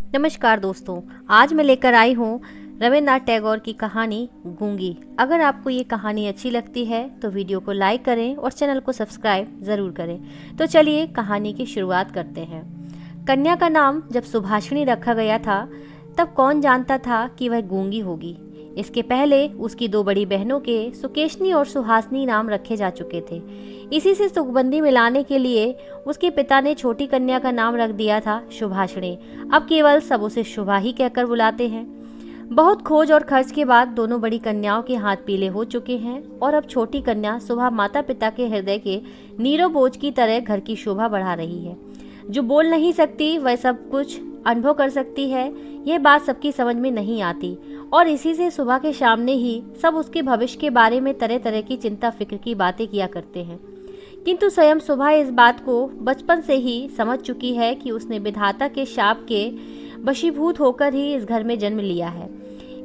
नमस्कार दोस्तों, आज मैं लेकर आई हूँ रविन्द्रनाथ टैगोर की कहानी गूंगी। अगर आपको ये कहानी अच्छी लगती है तो वीडियो को लाइक करें और चैनल को सब्सक्राइब ज़रूर करें। तो चलिए कहानी की शुरुआत करते हैं। कन्या का नाम जब सुभाषिणी रखा गया था तब कौन जानता था कि वह गूंगी होगी। इसके पहले उसकी दो बड़ी बहनों के सुकेशनी और सुहासनी नाम रखे जा चुके थे। इसी से सुगबंदी मिलाने के लिए उसके पिता ने छोटी कन्या का नाम रख दिया था शुभाषिणी। अब केवल सब उसे शुभा ही कहकर बुलाते हैं। बहुत खोज और खर्च के बाद दोनों बड़ी कन्याओं के हाथ पीले हो चुके हैं और अब छोटी कन्या सुबह माता पिता के हृदय के नीरो बोझ की तरह घर की शोभा बढ़ा रही है। जो बोल नहीं सकती वह सब कुछ अनुभव कर सकती है। यह बात सबकी समझ में नहीं आती और इसी से सुबह के सामने ही सब उसके भविष्य के बारे में तरह तरह की चिंता फिक्र की बातें किया करते हैं। किंतु स्वयं सुबह इस बात को बचपन से ही समझ चुकी है कि उसने विधाता के शाप के वशीभूत होकर ही इस घर में जन्म लिया है।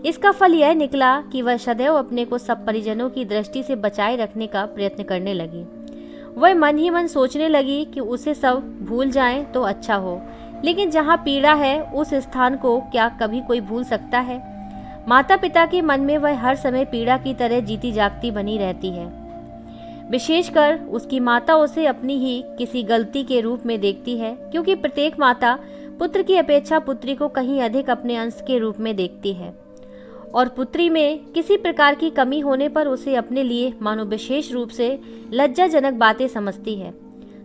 इसका फल यह निकला कि वह सदैव अपने को सब परिजनों की दृष्टि से बचाए रखने का प्रयत्न करने लगी। वह मन ही मन सोचने लगी कि उसे सब भूल जाएं तो अच्छा हो, लेकिन जहाँ पीड़ा है उस स्थान को क्या कभी कोई भूल सकता है। माता पिता के मन में वह हर समय पीड़ा की तरह जीती जागती बनी रहती है। विशेषकर उसकी माता उसे अपनी ही किसी गलती के रूप में देखती है, क्योंकि प्रत्येक माता पुत्र की अपेक्षा पुत्री को कहीं अधिक अपने अंश के रूप में देखती है और पुत्री में किसी प्रकार की कमी होने पर उसे अपने लिए मानो विशेष रूप से लज्जाजनक बातें समझती है।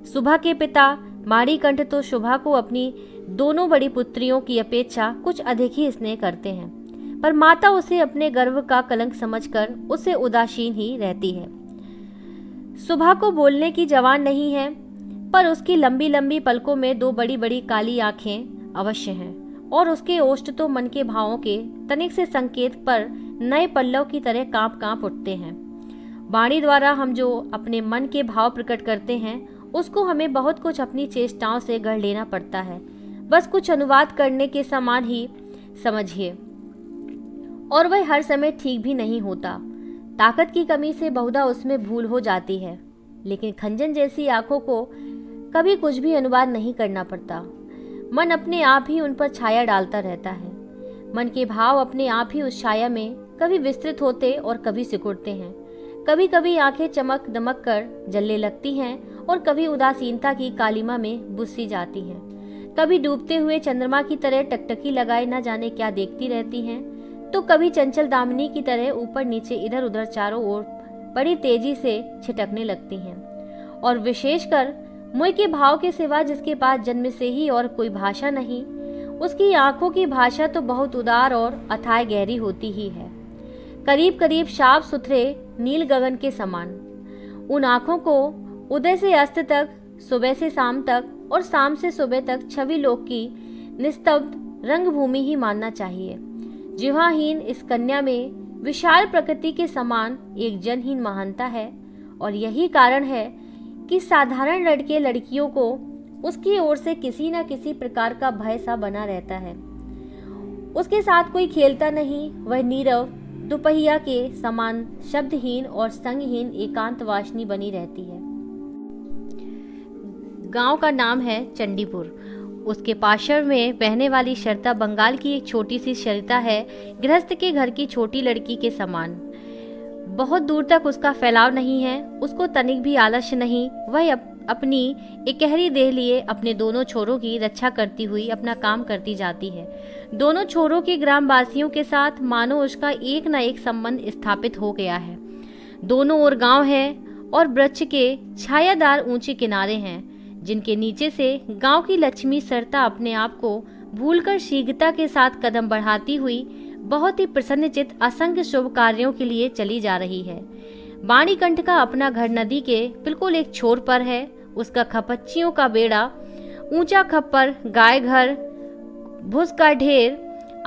सुभा के पिता माणिकंठ तो शुभा को अपनी दोनों बड़ी पुत्रियों की अपेक्षा कुछ अधिक ही स्नेह करते हैं, पर माता उसे अपने गर्व का कलंक समझकर उससे उदासीन ही रहती है। सुभा को बोलने की जवान नहीं है, पर उसकी लंबी लंबी पलकों में दो बड़ी बड़ी काली आंखें अवश्य हैं और उसके ओष्ठ तो मन के भावों के तनिक से संकेत पर नए पल्लव की तरह कांप कांप उठते हैं। वाणी द्वारा हम जो अपने मन के भाव प्रकट करते हैं उसको हमें बहुत कुछ अपनी चेष्टाओं से गढ़ लेना पड़ता है, बस कुछ अनुवाद करने के समान ही समझिए। और वह हर समय ठीक भी नहीं होता। ताकत की कमी से बहुधा उसमें भूल हो जाती है, लेकिन खंजन जैसी आंखों को कभी कुछ भी अनुवाद नहीं करना पड़ता। मन अपने आप ही उन पर छाया डालता रहता है। मन के भाव अपने आप ही उस छाया में कभी विस्तृत होते और कभी सिकुड़ते हैं। कभी कभी आंखें चमक दमक कर जलने लगती हैं और कभी उदासीनता की कालिमा में बुझ सी जाती हैं। कभी डूबते हुए चंद्रमा की तरह टकटकी लगाए न जाने क्या देखती रहती हैं, तो कभी चंचल दामिनी की तरह ऊपर नीचे इधर उधर चारों ओर बड़ी तेजी से छिटकने लगती हैं। और विशेषकर मुँह के भाव के सिवा जिसके पास जन्म से ही और कोई भाषा नहीं, उसकी आंखों की भाषा तो बहुत उदार और अथाह गहरी होती ही है, करीब करीब साफ सुथरे नील गगन के समान। उन आंखों को उदय से अस्त तक, सुबह से शाम तक और शाम से सुबह तक छवि लोक की निस्तब्ध रंगभूमि ही मानना चाहिए। जिह्वाहीन इस कन्या में विशाल प्रकृति के समान एक जनहीन महानता है और यही कारण है कि साधारण लड़के लड़कियों को उसकी ओर से किसी न किसी प्रकार का भय सा बना रहता है। उसके साथ कोई खेलता नहीं, वह नीरव दुपहिया के समान शब्दहीन और संगहीन एकांतवासिनी बनी रहती है। गांव का नाम है चंडीपुर। उसके पार्श्व में बहने वाली शरता बंगाल की एक छोटी सी सरिता है, गृहस्थ के घर की छोटी लड़की के समान। बहुत दूर तक उसका फैलाव नहीं है, उसको तनिक भी आलस्य नहीं। वह अपनी इकहरी देह लिए अपने दोनों छोरों की रक्षा करती हुई अपना काम करती जाती है। दोनों छोरों के ग्रामवासियों के साथ मानो उसका एक न एक संबंध स्थापित हो गया है। दोनों ओर गांव है और वृक्ष के छायादार ऊंचे किनारे हैं, जिनके नीचे से गांव की लक्ष्मी सरता अपने आप को भूलकर शीघ्रता के साथ कदम बढ़ाती हुई बहुत ही प्रसन्नचित असंख्य शुभ कार्यों के लिए चली जा रही है। वाणिकंठ का अपना घर नदी के बिल्कुल एक छोर पर है। उसका खपच्चियों का बेड़ा, ऊंचा खप्पर, गाय घर, भूस का ढेर,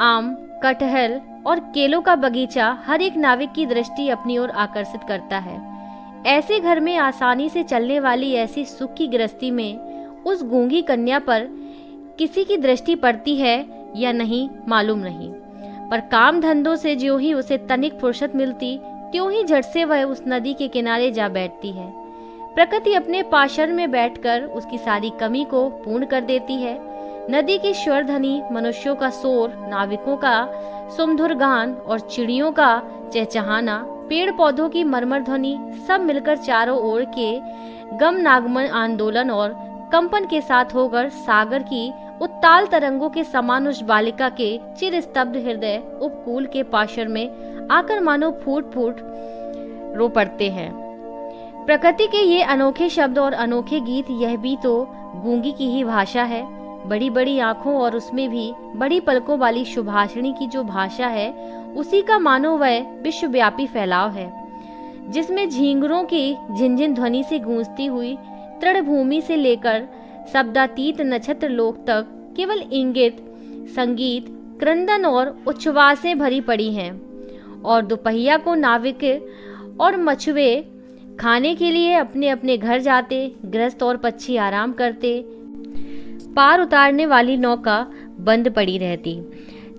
आम, कटहल और केलों का बगीचा हर एक नाविक की दृष्टि अपनी ओर आकर्षित करता है। ऐसे घर में आसानी से चलने वाली ऐसी सुख की गृहस्थी में उस गूंगी कन्या पर किसी की दृष्टि पड़ती है या नहीं मालूम नहीं, पर काम धंधों से ज्यों ही उसे तनिक फुर्सत मिलती त्यों ही झट से वह उस नदी के किनारे जा बैठती है। प्रकृति अपने पाशर में बैठकर उसकी सारी कमी को पूर्ण कर देती है। नदी की स्वर ध्वनि, मनुष्यों का शोर, नाविकों का सुमधुर गान और चिड़ियों का चहचहाना, पेड़ पौधों की मरमर ध्वनि, सब मिलकर चारों ओर के गम नागमन आंदोलन और कंपन के साथ होकर सागर की उत्ताल तरंगों के समान उस बालिका के चिर स्तब्ध हृदय उपकूल के पाशर में आकर मानो फूट फूट रो पड़ते हैं। प्रकृति के ये अनोखे शब्द और अनोखे गीत, यह भी तो गूंगी की ही भाषा है। बड़ी बड़ी आंखों और उसमें भी बड़ी पलकों वाली सुभाषिणी की जो भाषा है, उसी का मानो वह विश्वव्यापी फैलाव है, जिसमें झींगरों की झिनझिन ध्वनि से गूंजती हुई तृणभूमि से लेकर शब्दातीत नक्षत्र लोक तक केवल इंगित, संगीत, क्रंदन और उच्छ्वासें भरी पड़ी हैं। और दोपहिया को नाविक और मछुए खाने के लिए अपने अपने घर जाते, गृहस्थ और पक्षी आराम करते, पार उतारने वाली नौका बंद पड़ी रहती।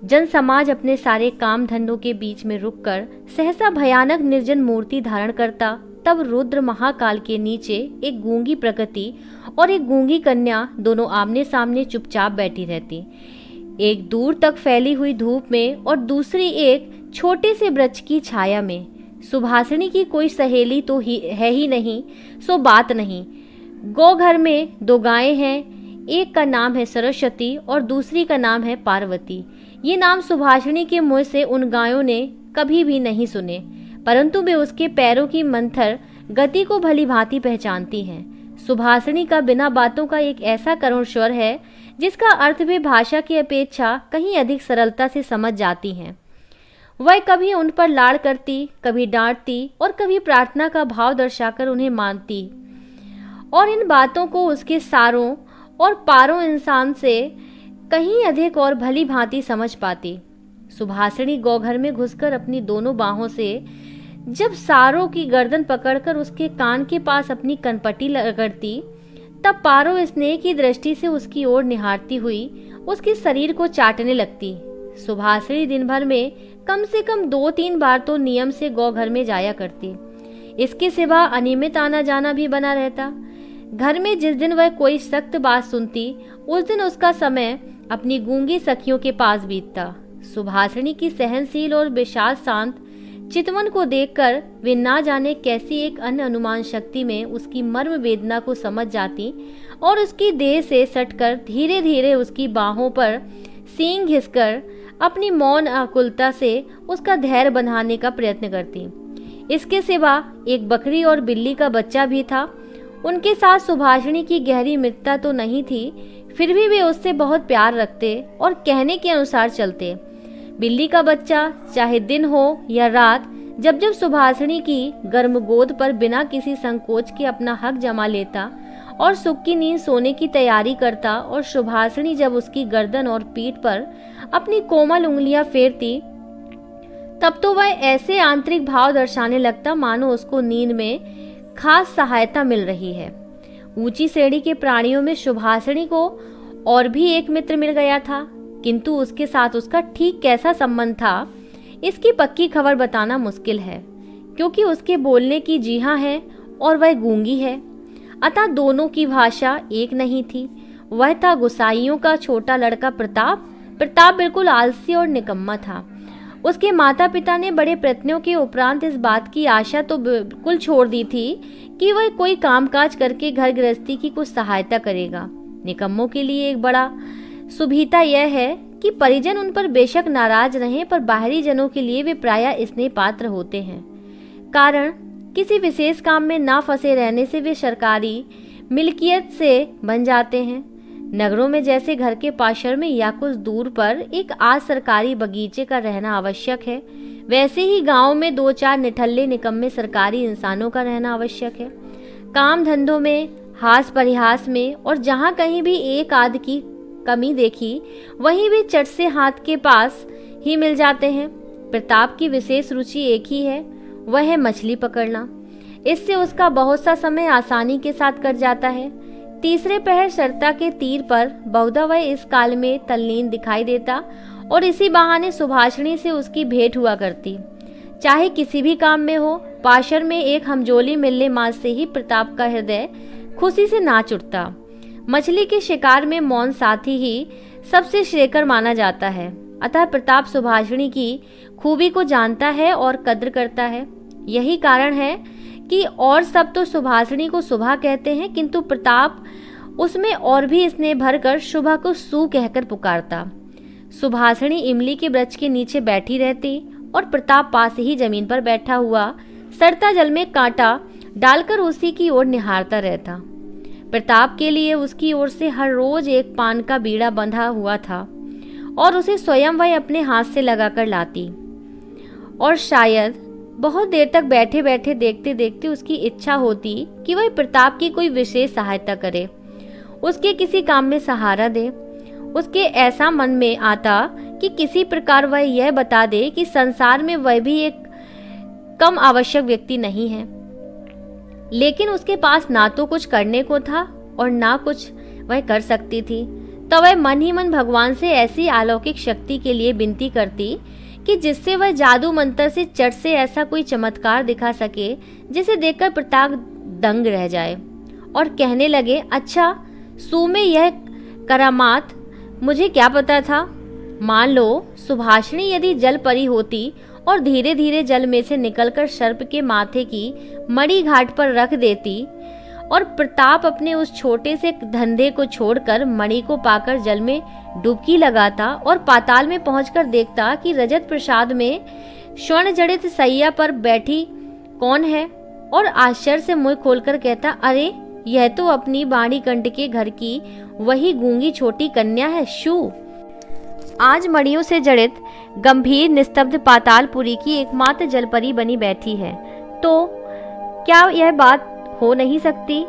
जन समाज अपने सारे काम धंधों के बीच में रुककर सहसा भयानक निर्जन मूर्ति धारण करता। तब रुद्र महाकाल के नीचे एक गूंगी प्रकृति और एक गूंगी कन्या दोनों आमने सामने चुपचाप बैठी रहती, एक दूर तक फैली हुई धूप में और दूसरी एक छोटे से वृक्ष की छाया में। सुभाषिणी की कोई सहेली तो है ही नहीं, सो बात नहीं। गौ घर में दो गायें हैं, एक का नाम है सरस्वती और दूसरी का नाम है पार्वती। ये नाम सुभाषिणी के मुंह से उन गायों ने कभी भी नहीं सुने, परंतु वे उसके पैरों की मंथर गति को भली भांति पहचानती हैं। सुभाषिणी का बिना बातों का एक ऐसा करुण स्वर है जिसका अर्थ वे भाषा की अपेक्षा कहीं अधिक सरलता से समझ जाती हैं। वह कभी उन पर लाड़ करती, कभी डांटती और कभी प्रार्थना का भाव दर्शाकर उन्हें मानती, और इन बातों को उसके सारों और पारों इंसान से कहीं अधिक और भली भांति समझ पाती। सुभाषिणी गौघर में घुसकर अपनी दोनों बाहों से जब सारों की गर्दन पकड़कर उसके कान के पास अपनी कनपटी रगड़ती, तब पारो स्नेह की दृष्टि से उसकी ओर निहारती हुई उसके शरीर को चाटने लगती। सुभाषिणी दिन भर में कम से कम 2-3 बार तो नियम से गौघर में जाया करती। इसके सिवा अनियमित आना जाना भी बना रहता। घर में जिस दिन वह कोई सख्त बात सुनती, उस दिन उसका समय अपनी गूंगी सखियों के पास बीतता। सुभाषिणी की सहनशील और विशाल शांत चितवन को देखकर वे ना जाने कैसी एक अन्य अनुमान शक्ति में उसकी मर्म वेदना को समझ जाती और उसकी देह से सटकर धीरे धीरे उसकी बाहों पर सींग घिसकर अपनी मौन आकुलता से उसका धैर्य बंधाने का प्रयत्न करती। इसके सिवा एक बकरी और बिल्ली का बच्चा भी था। उनके साथ सुभाषिणी की गहरी मित्रता तो नहीं थी, फिर भी वे उससे बहुत प्यार रखते और कहने के अनुसार चलते। बिल्ली का बच्चा चाहे दिन हो या रात, जब जब सुभाषिणी की गर्म गोद पर बिना किसी संकोच के अपना हक जमा लेता और सुख की नींद सोने की तैयारी करता, और सुभाषिणी जब उसकी गर्दन और पीठ पर अपनी कोमल उंगलियां फेरती, तब तो वह ऐसे आंतरिक भाव दर्शाने लगता मानो उसको नींद में खास सहायता मिल रही है। ऊंची श्रेणी के प्राणियों में सुभाषिणी को और भी एक मित्र मिल गया था, किंतु उसके साथ उसका ठीक कैसा संबंध था, इसकी पक्की खबर बताना मुश्किल है, क्योंकि उसके बोलने की जिहा है और वह गूंगी है, अतः दोनों की भाषा एक नहीं थी। वह था गुसाइयों का छोटा लड़का प्रताप। प्रताप बिल्कुल आलसी और निकम्मा था। उसके माता पिता ने बड़े प्रयत्नों के उपरांत इस बात की आशा तो बिल्कुल छोड़ दी थी कि वह कोई कामकाज करके घर गृहस्थी की कुछ सहायता करेगा। निकम्मों के लिए एक बड़ा सुविधा यह है कि परिजन उन पर बेशक नाराज रहें, पर बाहरी जनों के लिए वे प्रायः स्नेह पात्र होते हैं। कारण किसी विशेष काम में ना फंसे रहने से वे सरकारी मिल्कियत से बन जाते हैं। नगरों में जैसे घर के पाशर में या कुछ दूर पर एक आध सरकारी बगीचे का रहना आवश्यक है, वैसे ही गांव में 2-4 निठल्ले निकम्मे सरकारी इंसानों का रहना आवश्यक है। काम धंधों में, हास परिहास में, और जहां कहीं भी एक आध की कमी देखी, वहीं भी चट से हाथ के पास ही मिल जाते हैं। प्रताप की विशेष रुचि एक ही है, वह है मछली पकड़ना। इससे उसका बहुत सा समय आसानी के साथ कट जाता है। तीसरे पहर सरता के तीर पर बहुधा वह इस काल में तल्लीन दिखाई देता और इसी बहाने सुभाषिणी से उसकी भेंट हुआ करती। चाहे किसी भी काम में हो, पाशर में एक हमजोली मिलने मात्र से ही प्रताप का हृदय खुशी से नाच उठता। मछली के शिकार में मौन साथी ही सबसे श्रेयकर माना जाता है। अतः प्रताप सुभाषिणी की खूबी को जानता है और कद्र करता है। यही कारण है कि और सब तो सुभाषिणी को सुभा कहते हैं, किंतु प्रताप उसमें और भी स्नेह भरकर शुभा को सू कहकर पुकारता। सुभाषिणी इमली के वृक्ष के नीचे बैठी रहती और प्रताप पास ही जमीन पर बैठा हुआ सड़ता जल में कांटा डालकर उसी की ओर निहारता रहता। प्रताप के लिए उसकी ओर से हर रोज एक पान का बीड़ा बंधा हुआ था और उसे स्वयं वह अपने हाथ से लगाकर लाती, और शायद बहुत देर तक बैठे बैठे देखते देखते उसकी इच्छा होती कि वह प्रताप की कोई विशेष सहायता करे, उसके किसी काम में सहारा दे। उसके ऐसा मन में आता कि किसी प्रकार वह यह बता दे कि संसार में वह भी एक कम आवश्यक व्यक्ति नहीं है। लेकिन उसके पास ना तो कुछ करने को था और ना कुछ वह कर सकती थी। तो वह मन ही मन भगवान से ऐसी अलौकिक शक्ति के लिए विनती करती कि जिससे वह जादू मंत्र से चट से ऐसा कोई चमत्कार दिखा सके जिसे देखकर प्रताप दंग रह जाए और कहने लगे, अच्छा सू में यह करामात मुझे क्या पता था। मान लो सुभाषिणी यदि जल परी होती और धीरे धीरे जल में से निकलकर सर्प के माथे की मणि घाट पर रख देती और प्रताप अपने उस छोटे से धंधे को छोड़कर मणि को पाकर जल में डुबकी लगाता और पाताल में पहुंचकर देखता कि रजत प्रसाद में स्वर्ण जड़ित सैया पर बैठी कौन है, और आश्चर्य से मुंह खोलकर कहता, अरे यह तो अपनी वाणीकंठ के घर की वही गूंगी छोटी कन्या है शू। आज मणियों से जड़ित गंभीर निस्तब्ध पातालपुरी की एकमात्र जलपरी बनी बैठी है। तो क्या यह बात हो नहीं सकती?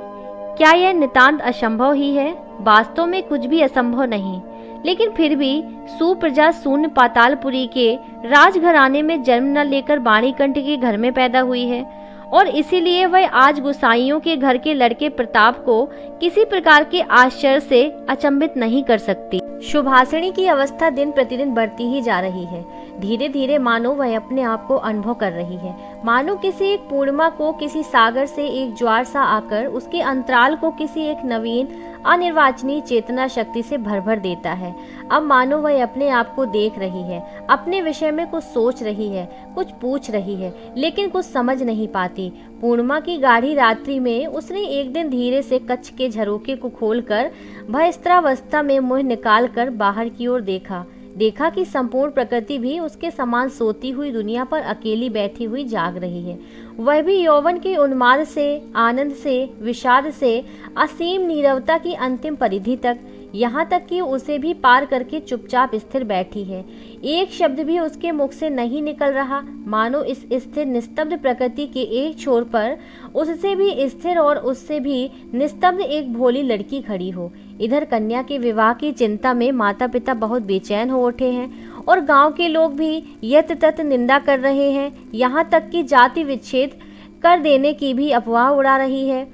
क्या यह नितांत असंभव ही है? वास्तव में कुछ भी असंभव नहीं, लेकिन फिर भी सुप्रजा शून्य पातालपुरी के राजघराने में जन्म न लेकर वाणीकंठ के घर में पैदा हुई है, और इसीलिए वह आज गुसाइयों के घर के लड़के प्रताप को किसी प्रकार के आश्चर्य से अचंभित नहीं कर सकती। सुभाषिणी की अवस्था दिन प्रतिदिन बढ़ती ही जा रही है। धीरे धीरे मानो वह अपने आप को अनुभव कर रही है, मानो किसी एक पूर्णिमा को किसी सागर से एक ज्वार सा आकर उसके अंतराल को किसी एक नवीन अनिर्वाचनीय चेतना शक्ति से भर भर देता है। अब मानो वह अपने आप को देख रही है, अपने विषय में कुछ सोच रही है, कुछ पूछ रही है, लेकिन कुछ समझ नहीं पाती। पूर्णिमा की गाढ़ी रात्रि में उसने एक दिन धीरे से कच्छ के झरोखे को खोलकर भयस्त्रावस्था में मुंह निकालकर बाहर की ओर देखा कि संपूर्ण प्रकृति भी उसके समान सोती हुई दुनिया पर अकेली बैठी हुई जाग रही है। वह भी यौवन के उन्माद से, आनंद से, विषाद से, असीम नीरवता की अंतिम परिधि तक, यहाँ तक कि उसे भी पार करके चुपचाप स्थिर बैठी है। एक शब्द भी उसके मुख से नहीं निकल रहा, मानो इस स्थिर निस्तब्ध प्रकृति के एक छोर पर उससे भी स्थिर और उससे भी निस्तब्ध एक भोली लड़की खड़ी हो। इधर कन्या के विवाह की चिंता में माता पिता बहुत बेचैन हो उठे हैं और गांव के लोग भी यत तत निंदा कर रहे हैं। यहाँ तक कि जाति विच्छेद कर देने की भी अफवाह उड़ा रही है।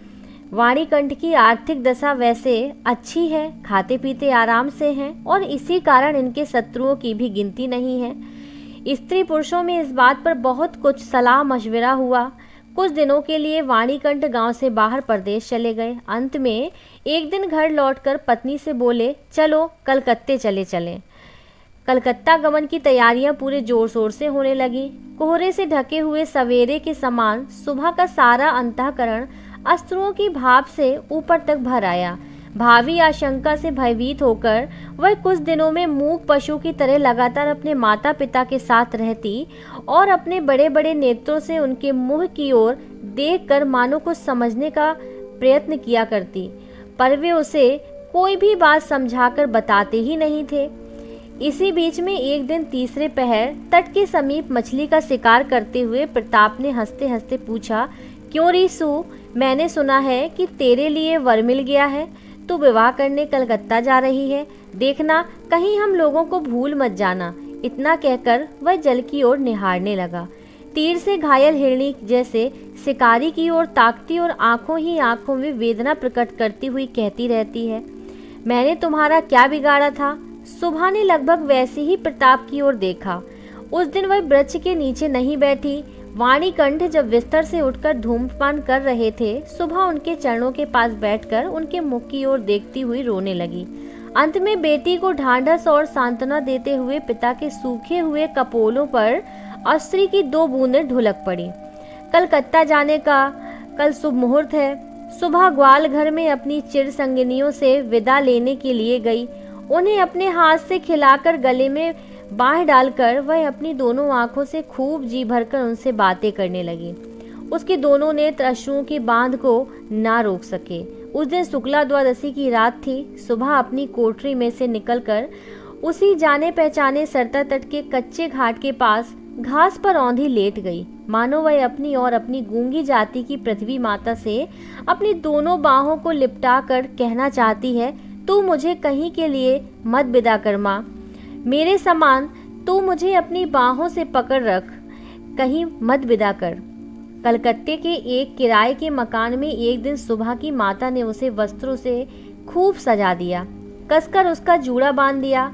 वाणीकंठ की आर्थिक दशा वैसे अच्छी है, खाते पीते आराम से हैं और इसी कारण इनके शत्रुओं की भी गिनती नहीं है। स्त्री पुरुषों में इस बात पर बहुत कुछ सलाह मशविरा हुआ। कुछ दिनों के लिए वाणीकंठ गांव से बाहर प्रदेश चले गए। अंत में एक दिन घर लौटकर पत्नी से बोले, चलो कलकत्ते चलें। कलकत्ता गमन की तैयारियां पूरे जोर शोर से होने लगी। कोहरे से ढके हुए सवेरे के समान सुबह का सारा अंतःकरण अस्त्रों की भाप से ऊपर तक भर आया। भावी आशंका से भयभीत होकर वह कुछ दिनों में मूक पशु की तरह लगातार अपने माता पिता के साथ रहती और अपने बड़े बड़े नेत्रों से उनके मुंह की ओर देखकर मानो कुछ समझने का प्रयत्न किया करती, पर वे उसे कोई भी बात समझाकर बताते ही नहीं थे। इसी बीच में एक दिन तीसरे पहर तट के समीप मछली का शिकार करते हुए प्रताप ने हंसते हंसते पूछा, क्यों रीसू, मैंने सुना है कि तेरे लिए वर मिल गया है, तू विवाह करने कलकत्ता जा रही है, देखना कहीं हम लोगों को भूल मत जाना। इतना कहकर वह जल की ओर निहारने लगा। तीर से घायल हिरणी जैसे शिकारी की ओर ताकती और आंखों ही आंखों में वेदना प्रकट करती हुई कहती रहती है, मैंने तुम्हारा क्या बिगाड़ा था। सुबह ने लगभग वैसे ही प्रताप की ओर देखा। उस दिन वह वृक्ष के नीचे नहीं बैठी, वाणीकंठ जब बिस्तर से उठकर धूम्रपान कर रहे थे, सुबह उनके चरणों के पास बैठकर उनके मुख की ओर देखती हुई रोने लगी। अंत में बेटी को ढांढस और सांत्वना देते हुए पिता के सूखे हुए कपोलों पर अश्रु की 2 बूंदें ढुलक पड़ी। कलकत्ता जाने का कल शुभ मुहूर्त है। सुबह ग्वाल घर में अपनी चिर संगिनियों से विदा लेने के लिए गई। उन्हें अपने हाथ से खिलाकर गले में बाह डालकर वह अपनी दोनों आंखों से खूब जी भरकर उनसे बातें करने लगी। उसके दोनों नेत्र अश्रुओं की बांध को ना रोक सके। उस दिन शुक्ला द्वादशी की रात थी। सुबह अपनी कोठरी में से निकलकर उसी जाने पहचाने सरता तट के कच्चे घाट के पास घास पर औंधी लेट गई, मानो वह अपनी और अपनी गूंगी जाति की पृथ्वी माता से अपनी दोनों बाहों को लिपटा कर कहना चाहती है, तू मुझे कहीं के लिए मत विदा कर माँ, मेरे समान तू मुझे अपनी बाहों से पकड़ रख, कहीं मत विदा कर। कलकत्ते के एक किराए के मकान में एक दिन सुबह की माता ने उसे वस्त्रों से खूब सजा दिया, कसकर उसका जूड़ा बांध दिया,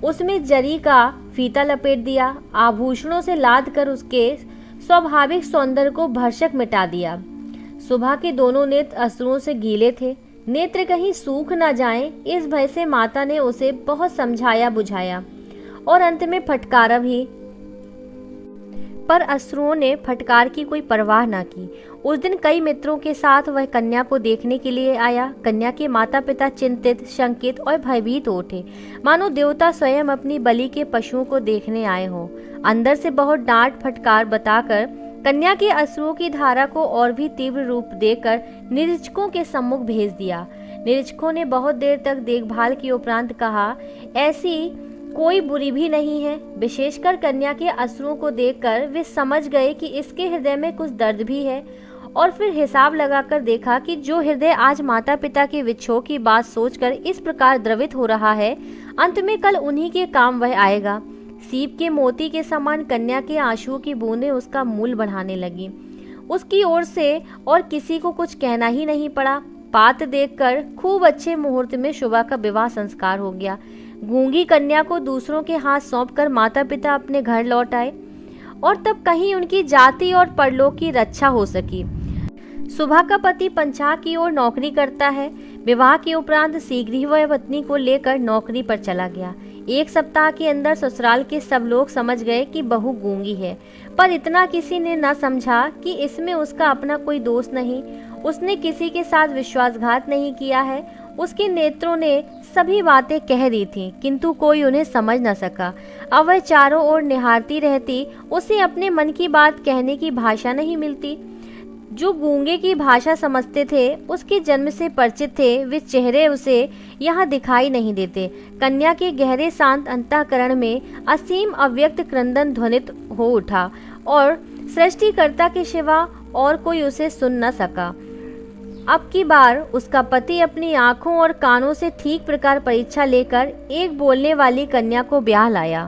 उसमें जरी का फीता लपेट दिया, आभूषणों से लाद कर उसके स्वाभाविक सौंदर्य को भरसक मिटा दिया। सुबह के दोनों नेत्र अश्रुओं से गीले थे, नेत्र कहीं सूख न जाएं, इस भय से माता ने उसे बहुत समझाया बुझाया और अंत में फटकारा भी, पर अश्रुओं ने फटकार की कोई परवाह न की। उस दिन कई मित्रों के साथ वह कन्या को देखने के लिए आया। कन्या के माता पिता चिंतित, शंकित और भयभीत हो उठे, मानो देवता स्वयं अपनी बलि के पशुओं को देखने आए हों। अंदर से बहुत डांट फटकार बताकर कन्या के अश्रुओं की धारा को और भी तीव्र रूप देकर निरीक्षकों के सम्मुख भेज दिया। निरीक्षकों ने बहुत देर तक देखभाल के उपरांत कहा, ऐसी कोई बुरी भी नहीं है। विशेषकर कन्या के अश्रुओं को देखकर वे समझ गए कि इसके हृदय में कुछ दर्द भी है, और फिर हिसाब लगाकर देखा कि जो हृदय आज माता पिता के विछोह की बात सोचकर इस प्रकार द्रवित हो रहा है, अंत में कल उन्हीं के काम वह आएगा। सीप के मोती के समान कन्या के आंसुओं की बूंदें उसका मूल बढ़ाने लगी। उसकी ओर से और किसी को कुछ कहना ही नहीं पड़ा। पात्र देखकर खूब अच्छे मुहूर्त में शुभा का विवाह संस्कार हो गया। गूंगी कन्या को दूसरों के हाथ सौंपकर माता पिता अपने घर लौट आए, और तब कहीं उनकी जाति और परलोक की रक्षा हो सकी। सुबह का पति पंचाग की ओर नौकरी करता है। विवाह के उपरांत शीघ्र ही वह पत्नी को लेकर नौकरी पर चला गया। 1 सप्ताह के अंदर ससुराल के सब लोग समझ गए कि बहू गूंगी है, पर इतना किसी ने न समझा कि इसमें उसका अपना कोई दोष नहीं। उसने किसी के साथ विश्वासघात नहीं किया है। उसके नेत्रों ने सभी बातें कह दी थीं, किंतु कोई उन्हें समझ न सका। अब वह चारों ओर निहारती रहती, उसे अपने मन की बात कहने की भाषा नहीं मिलती। जो गूंगे की भाषा समझते थे, उसके जन्म से परिचित थे, वे चेहरे उसे यहाँ दिखाई नहीं देते। कन्या के गहरे शांत अंतःकरण में असीम अव्यक्त क्रंदन ध्वनित हो उठा, और सृष्टिकर्ता के सिवा और कोई उसे सुन न सका। अब की बार उसका पति अपनी आंखों और कानों से ठीक प्रकार परीक्षा लेकर एक बोलने वाली कन्या को ब्याह लाया।